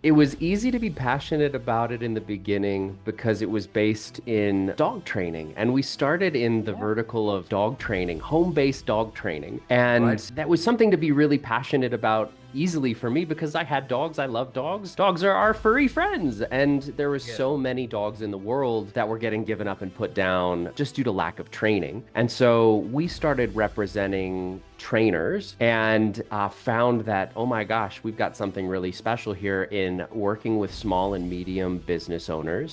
It was easy to be passionate about it in the beginning because it was based in dog training. And we started in the Yeah. vertical of dog training, home-based dog training. And Right. that was something to be really passionate about easily for me because I had dogs. I love dogs. Dogs are our furry friends. And there was Yeah. so many dogs in the world that were getting given up and put down just due to lack of training. And so we started representing trainers and found that, oh my gosh, we've got something really special here in working with small and medium business owners.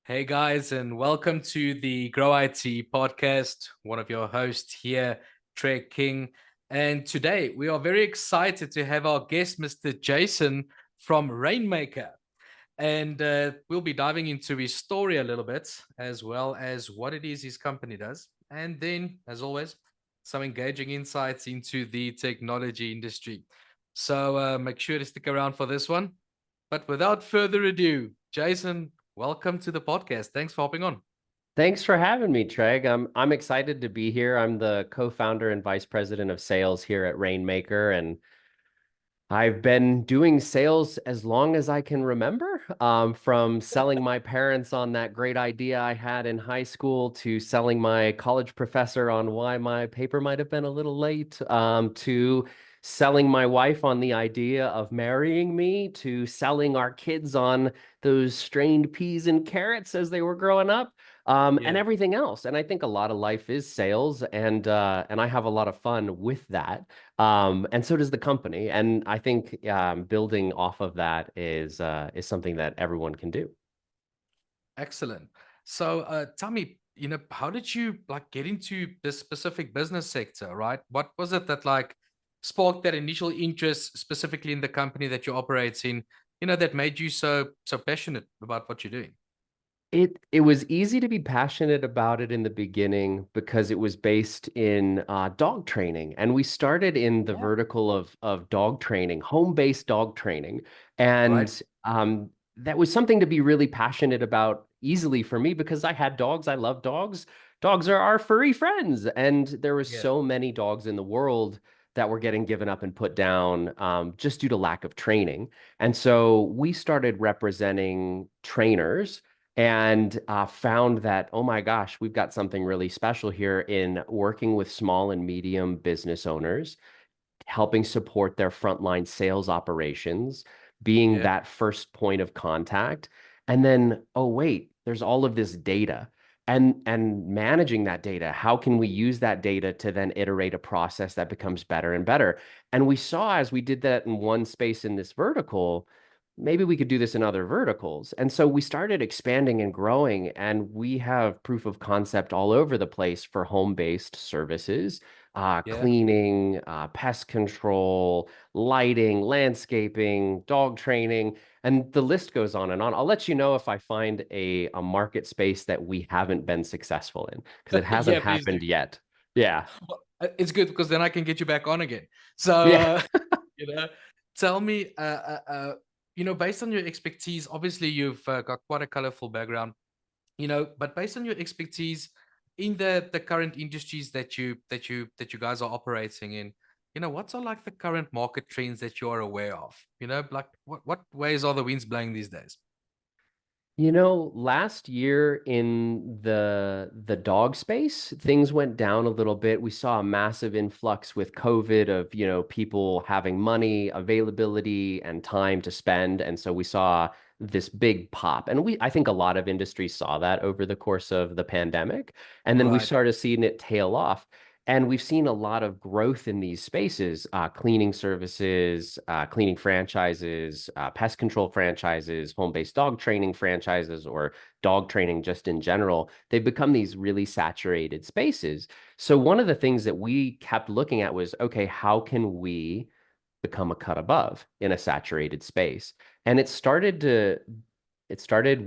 Hey guys, and welcome to the Grow IT podcast. One of your hosts here, Trey King. And today we are very excited to have our guest, Mr. Jason from Rainmaker. And we'll be diving into his story a little bit, as well as what it is his company does. And then, as always, some engaging insights into the technology industry. So make sure to stick around for this one. But without further ado, Jason, welcome to the podcast. Thanks for hopping on. Thanks for having me, Treg. I'm excited to be here. I'm the co-founder and vice president of sales here at Rainmaker, and I've been doing sales as long as I can remember, from selling my parents on that great idea I had in high school to selling my college professor on why my paper might have been a little late, to selling my wife on the idea of marrying me, to selling our kids on those strained peas and carrots as they were growing up, and Yeah. everything else. And I think a lot of life is sales, and I have a lot of fun with that. And so does the company. And I think building off of that is something that everyone can do. Excellent. So tell me, how did you get into this specific business sector, right? What was it that sparked that initial interest specifically in the company that you operate in, that made you so passionate about what you're doing? It was easy to be passionate about it in the beginning because it was based in dog training, and we started in the Yeah. vertical of dog training, home-based dog training, Right. and that was something to be really passionate about easily for me because I had dogs. I love dogs. Dogs are our furry friends, and there was Yeah. so many dogs in the world that were getting given up and put down just due to lack of training. And so we started representing trainers and found that, oh my gosh, we've got something really special here in working with small and medium business owners, helping support their frontline sales operations, being Yeah. that first point of contact. And then, oh, wait, there's all of this data. And managing that data, how can we use that data to then iterate a process that becomes better and better? And we saw as we did that in one space in this vertical, maybe we could do this in other verticals. And so we started expanding and growing, and we have proof of concept all over the place for home-based services, Yeah. cleaning, pest control, lighting, landscaping, dog training, and the list goes on and on. I'll let you know if I find a market space that we haven't been successful in because it hasn't Yeah, please do. happened yet. Yeah. Well, it's good because then I can get you back on again. So, Yeah. you know, tell me, based on your expertise, obviously you've got quite a colorful background, but based on your expertise in the current industries that you guys are operating in, what's are the current market trends that you are aware of? What ways are the winds blowing these days? Last year in the dog space, things went down a little bit. We saw a massive influx with COVID of, people having money, availability, and time to spend. And so we saw this big pop. And I think a lot of industries saw that over the course of the pandemic. And then we Right. started seeing it tail off. And we've seen a lot of growth in these spaces, cleaning services, cleaning franchises, pest control franchises, home-based dog training franchises, or dog training just in general. They've become these really saturated spaces. So one of the things that we kept looking at was, okay, how can we become a cut above in a saturated space? And it started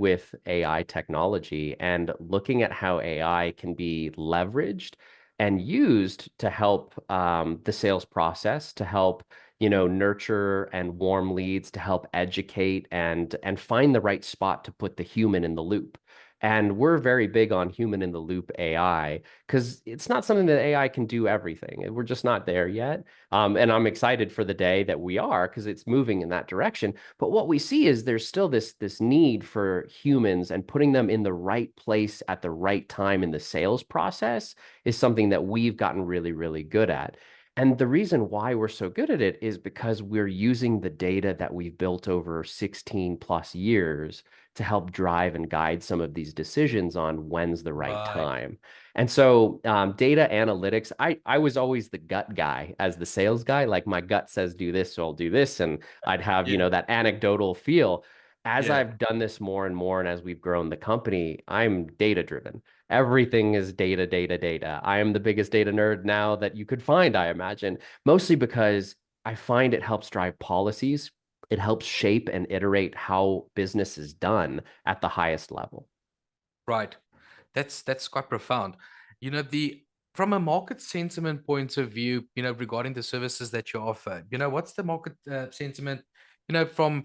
with AI technology and looking at how AI can be leveraged and used to help the sales process, to help nurture and warm leads, to help educate and find the right spot to put the human in the loop. And we're very big on human in the loop AI because it's not something that AI can do everything. We're just not there yet. And I'm excited for the day that we are because it's moving in that direction. But what we see is there's still this need for humans, and putting them in the right place at the right time in the sales process is something that we've gotten really, really good at. And the reason why we're so good at it is because we're using the data that we've built over 16 plus years to help drive and guide some of these decisions on when's the right Right. time. And so data analytics, I was always the gut guy as the sales guy. Like my gut says do this, so I'll do this. And I'd have, Yeah. that anecdotal feel. As Yeah. I've done this more and more, and as we've grown the company, I'm data driven. Everything is data, data, data. I am the biggest data nerd now that you could find, I imagine, mostly because I find it helps drive policies. It helps shape and iterate how business is done at the highest level. Right. That's quite profound. The from a market sentiment point of view, regarding the services that you offer, what's the market sentiment, from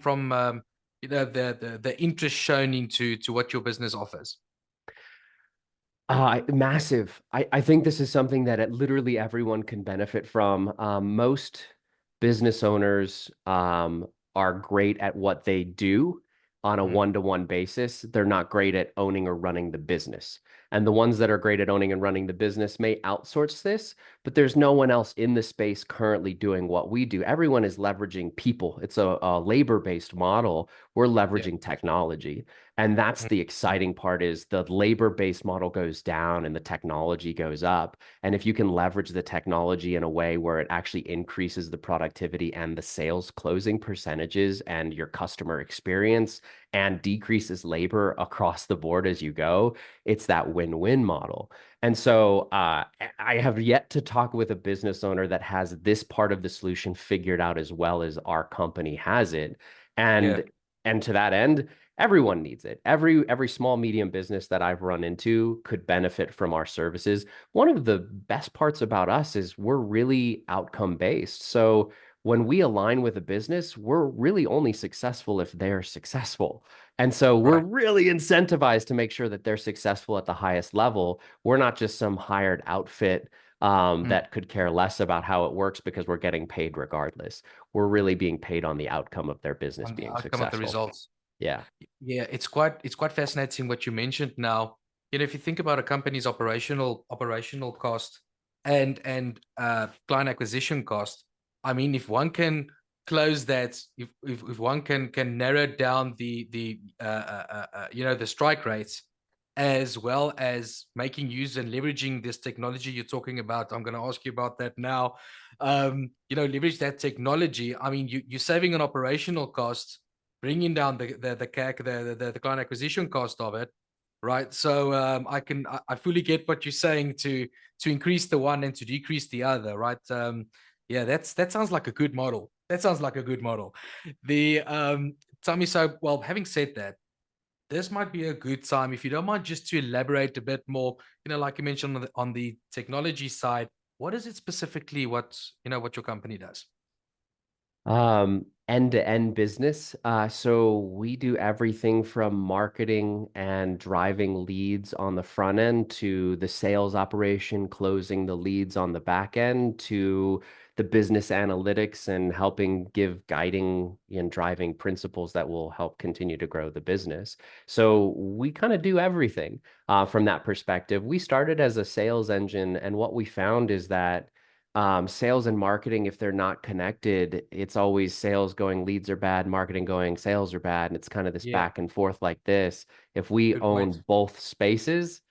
the interest shown into to what your business offers? Massive. I think this is something that literally everyone can benefit from. Most business owners are great at what they do on a Mhm. one-to-one basis. They're not great at owning or running the business. And the ones that are great at owning and running the business may outsource this, but there's no one else in the space currently doing what we do. Everyone is leveraging people. It's a labor-based model. We're Yeah. leveraging technology. And that's the exciting part is the labor-based model goes down and the technology goes up. And if you can leverage the technology in a way where it actually increases the productivity and the sales closing percentages and your customer experience and decreases labor across the board as you go, it's that win-win model. And so I have yet to talk with a business owner that has this part of the solution figured out as well as our company has it. Yeah. And to that end, everyone needs it. Every small medium business that I've run into could benefit from our services. One of the best parts about us is we're really outcome based. So when we align with a business, we're really only successful if they're successful. And so we're Right. really incentivized to make sure that they're successful at the highest level. We're not just some hired outfit Mm. that could care less about how it works because we're getting paid regardless. We're really being paid on the outcome of their business On the being outcome of the successful. results. Yeah. Yeah, it's quite fascinating what you mentioned now. If you think about a company's operational cost and client acquisition cost, I mean, if one can close that, if one can narrow down the strike rates, as well as making use and leveraging this technology you're talking about. I'm going to ask you about that now. Leverage that technology. I mean, you're saving an operational cost, bringing down the CAC, the client acquisition cost of it, right? So I fully get what you're saying to increase the one and to decrease the other, right? Yeah, that sounds like a good model. That sounds like a good model. The Tommy, so well, having said that, this might be a good time, if you don't mind, just to elaborate a bit more. Like you mentioned on the technology side, what is it specifically? What your company does? End-to-end business. So we do everything from marketing and driving leads on the front end to the sales operation, closing the leads on the back end to the business analytics and helping give guiding and driving principles that will help continue to grow the business. So we kind of do everything from that perspective. We started as a sales engine, and what we found is that sales and marketing, if they're not connected, it's always sales going leads are bad, marketing going sales are bad. And it's kind of this Yeah, back and forth like this. If we good point. own both spaces,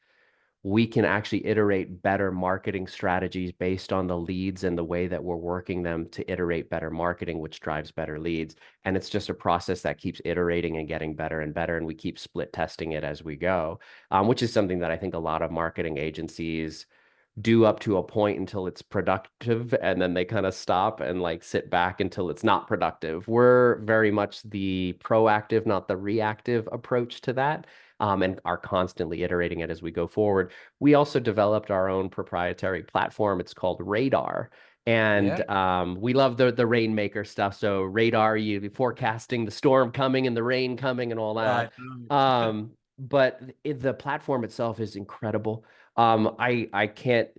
we can actually iterate better marketing strategies based on the leads and the way that we're working them to iterate better marketing, which drives better leads. And it's just a process that keeps iterating and getting better and better. And we keep split testing it as we go, which is something that I think a lot of marketing agencies do up to a point until it's productive and then they kind of stop and like sit back until it's not productive. We're very much the proactive, not the reactive approach to that. And are constantly iterating it as we go forward. We also developed our own proprietary platform. It's called Radar. Yeah. And we love the Rainmaker stuff. So Radar, you forecasting the storm coming and the rain coming and all that. Right. Right. Um, but the platform itself is incredible. I can't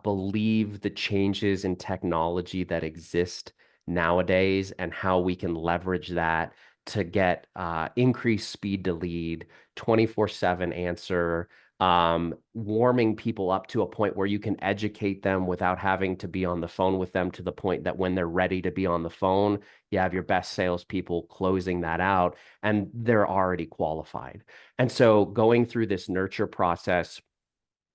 believe the changes in technology that exist nowadays and how we can leverage that to get increased speed to lead, 24/7 answer, warming people up to a point where you can educate them without having to be on the phone with them to the point that when they're ready to be on the phone, you have your best salespeople closing that out and they're already qualified. And so going through this nurture process,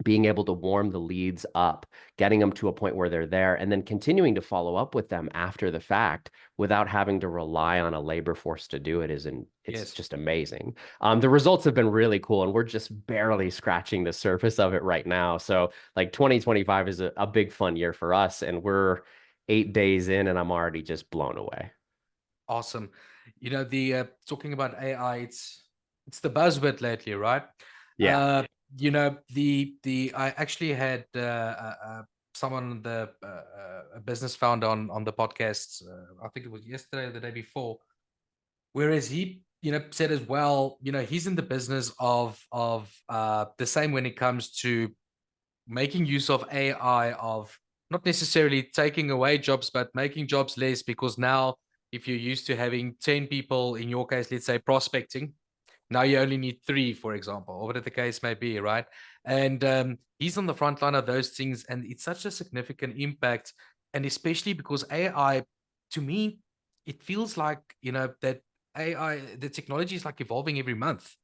being able to warm the leads up, getting them to a point where they're there, and then continuing to follow up with them after the fact without having to rely on a labor force to do it it's Yes. just amazing. The results have been really cool, and we're just barely scratching the surface of it right now. So like 2025 is a big fun year for us, and we're 8 days in, and I'm already just blown away. Awesome. The talking about AI, it's the buzzword lately, right? Yeah. The I actually had someone, a business founder on the podcast. I think it was yesterday or the day before. Whereas he, said as well, he's in the business of the same when it comes to making use of AI, of not necessarily taking away jobs, but making jobs less, because now if you're used to having 10 people, in your case, let's say prospecting, now you only need three, for example, or whatever the case may be, right? And he's on the front line of those things, and it's such a significant impact. And especially because AI, to me, it feels like, that AI, the technology is like evolving every month.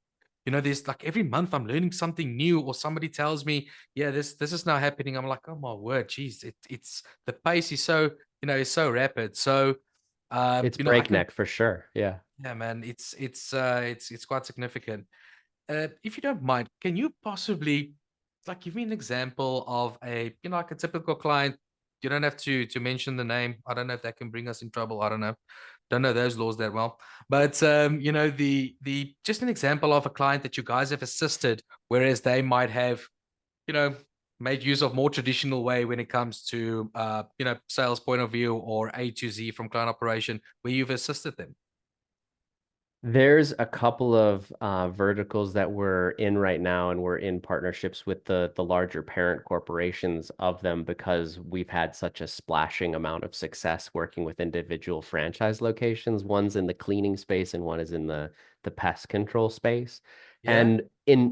There's like every month I'm learning something new, or somebody tells me, yeah, this is now happening. I'm like, oh my word, geez, it's the pace is so, is so rapid. So, It's I can, breakneck for sure. Yeah. yeah, man, it's quite significant. If you don't mind, can you possibly like give me an example of a, like a typical client? You don't have to mention the name. I don't know if that can bring us in trouble. I don't know. Don't know those laws that well. But the just an example of a client that you guys have assisted, whereas they might have, you know, made use of more traditional way when it comes to sales point of view, or A to Z from client operation, where you've assisted them. There's a couple of verticals that we're in right now, and we're in partnerships with the larger parent corporations of them because we've had such a splashing amount of success working with individual franchise locations. One's in the cleaning space and one is in the pest control space. Yeah. And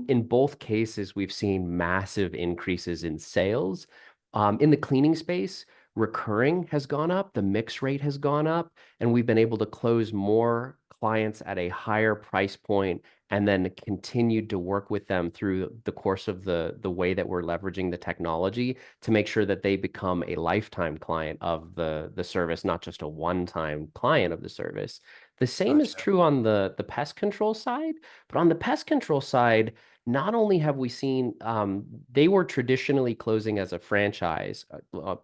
in both cases, we've seen massive increases in sales. In the cleaning space, recurring has gone up, the mix rate has gone up, and we've been able to close more clients at a higher price point and then continued to work with them through the course of the way that we're leveraging the technology to make sure that they become a lifetime client of the service, not just a one-time client of the service. The same is Gotcha. true on the pest control side, but on the pest control side, not only have we seen they were traditionally closing as a franchise,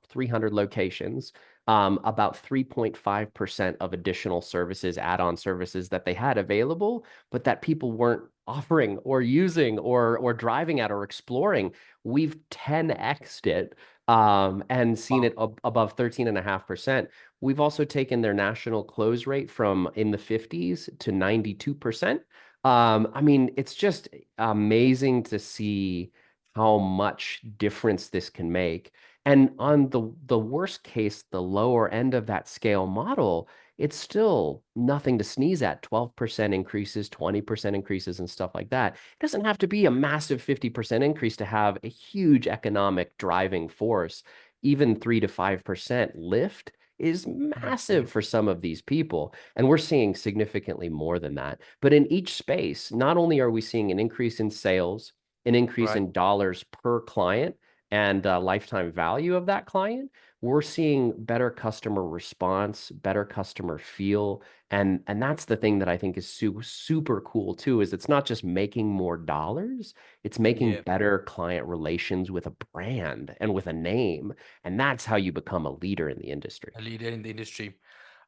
300 locations, about 3.5% of additional services, add-on services that they had available, but that people weren't offering or using or driving at or exploring. We've 10x'd it and seen Wow. it above 13.5%. We've also taken their national close rate from in the 50s to 92%. I mean, it's just amazing to see how much difference this can make. And on the worst case, the lower end of that scale model, it's still nothing to sneeze at. 12% increases, 20% increases, and stuff like that. It doesn't have to be a massive 50% increase to have a huge economic driving force. Even 3 to 5% lift is Mhm. massive for some of these people. And we're seeing significantly more than that. But in each space, not only are we seeing an increase in sales, an increase Right. in dollars per client, and lifetime value of that client, we're seeing better customer response, better customer feel, and that's the thing that I think is super cool too, is it's not just making more dollars, it's making Yeah. better client relations with a brand and with a name, and that's how you become a leader in the industry. A leader in the industry.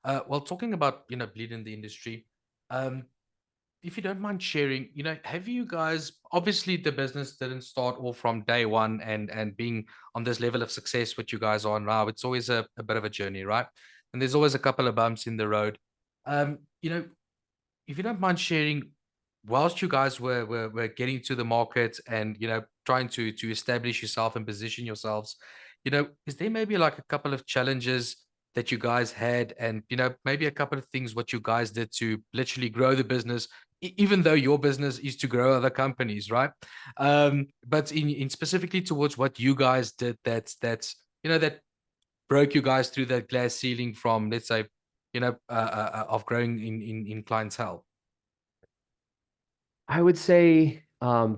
Well, talking about, leader in the industry, um, if you don't mind sharing, have you guys, obviously the business didn't start off from day one and being on this level of success what you guys are now. It's always a bit of a journey, right? And there's always a couple of bumps in the road. Um, you know, if you don't mind sharing, whilst you guys were getting to the market and trying to establish yourself and position yourselves, is there maybe like a couple of challenges that you guys had, and maybe a couple of things what you guys did to literally grow the business, even though your business is to grow other companies, right? But in specifically towards what you guys did, that broke you guys through that glass ceiling from, let's say, of growing in clientele. I would say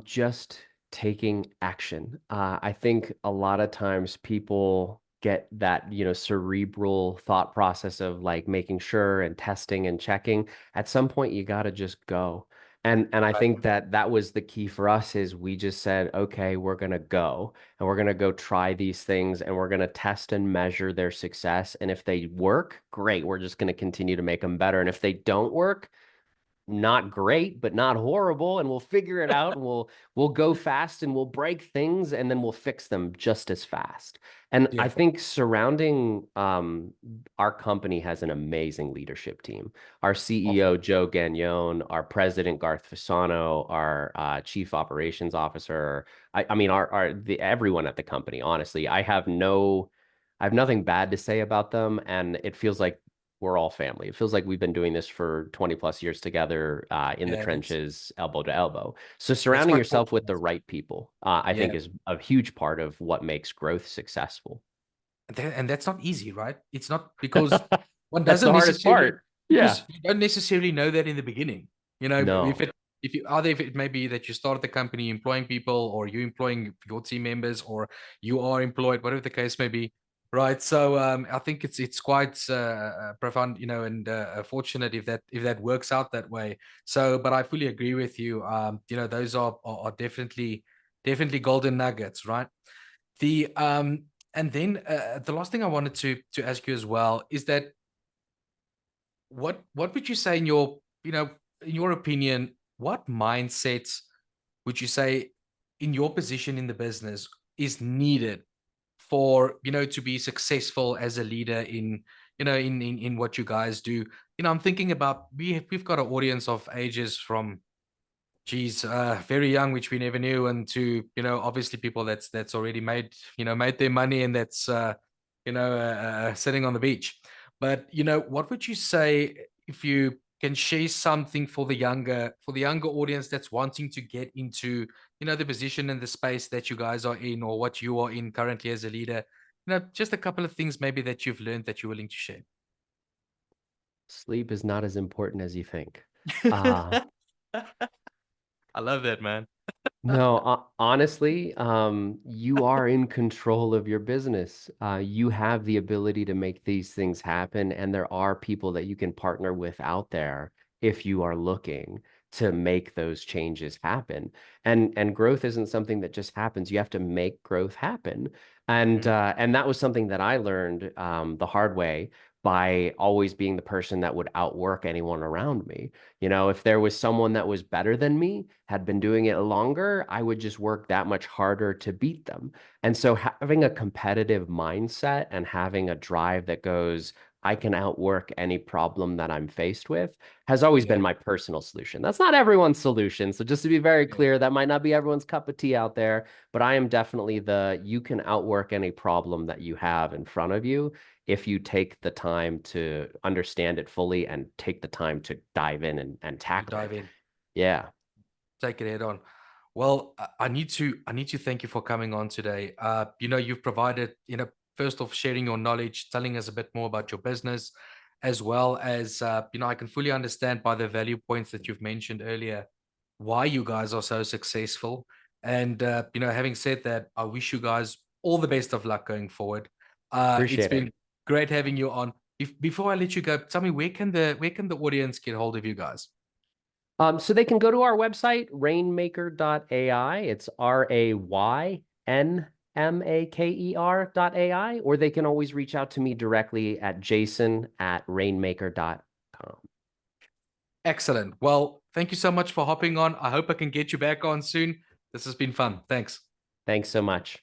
just taking action. I think a lot of times people get that, cerebral thought process of like making sure and testing and checking. At some point, you got to just go. And I Right. think that that was the key for us is we just said, okay, we're gonna go and we're gonna go try these things and we're gonna test and measure their success. And if they work, great, we're just gonna continue to make them better. And if they don't work, not great, but not horrible, and we'll figure it out and we'll go fast and we'll break things and then we'll fix them just as fast. And I Yeah. think surrounding our company has an amazing leadership team. Our Awesome. CEO Joe Gagnon, our president Garth Fasano, our chief operations officer. I mean everyone at the company. Honestly, I have nothing bad to say about them, and it feels like we're all family. It feels like we've been doing this for 20 plus years together in the Yeah, trenches, elbow to elbow. So that's surrounding quite yourself with fortunate. the right people, I Yeah, think is a huge part of what makes growth successful. and that's not easy, right? It's not, because one That's the doesn't hardest necessarily, part. Yeah. because you don't necessarily know that in the beginning. No. If it may be that you started the company employing people, or you employing your team members, or you are employed, whatever the case may be, right? So I think it's quite profound, and fortunate if that works out that way. So, but I fully agree with you. Those are definitely golden nuggets, right? The and then the last thing I wanted to ask you as well is that, what would you say in your, in your opinion, what mindsets would you say in your position in the business is needed for, to be successful as a leader in, in what you guys do? I'm thinking about, we've got an audience of ages from, geez, very young, which we never knew, and to, obviously people that's already made their money, and that's sitting on the beach. But what would you say, if you can share something for the younger audience that's wanting to get into, the position and the space that you guys are in, or what you are in currently as a leader? Just a couple of things maybe that you've learned that you're willing to share. Sleep is not as important as you think. Uh, I love that, man. No, honestly, you are in control of your business. You have the ability to make these things happen, and there are people that you can partner with out there if you are looking to make those changes happen. And growth isn't something that just happens. You have to make growth happen. Mhm. And that was something that I learned the hard way by always being the person that would outwork anyone around me. If there was someone that was better than me, had been doing it longer, I would just work that much harder to beat them. And so having a competitive mindset and having a drive that goes, I can outwork any problem that I'm faced with has always been Yeah, my personal solution. That's not everyone's solution. So just to be very yeah. clear, that might not be everyone's cup of tea out there, but I am definitely you can outwork any problem that you have in front of you if you take the time to understand it fully and take the time to dive in and To tackle dive it. in. Yeah, Take it head on. Well, I need to thank you for coming on today. You've provided, first off, sharing your knowledge, telling us a bit more about your business, as well as, I can fully understand by the value points that you've mentioned earlier why you guys are so successful. And having said that, I wish you guys all the best of luck going forward. It's appreciate it. been great having you on. If Before I let you go, tell me, where can the audience get hold of you guys? So they can go to our website, rainmaker.ai. It's raynmaker.ai, or they can always reach out to me directly at jason@rainmaker.com. Excellent. Well, thank you so much for hopping on. I hope I can get you back on soon. This has been fun. Thanks. Thanks so much.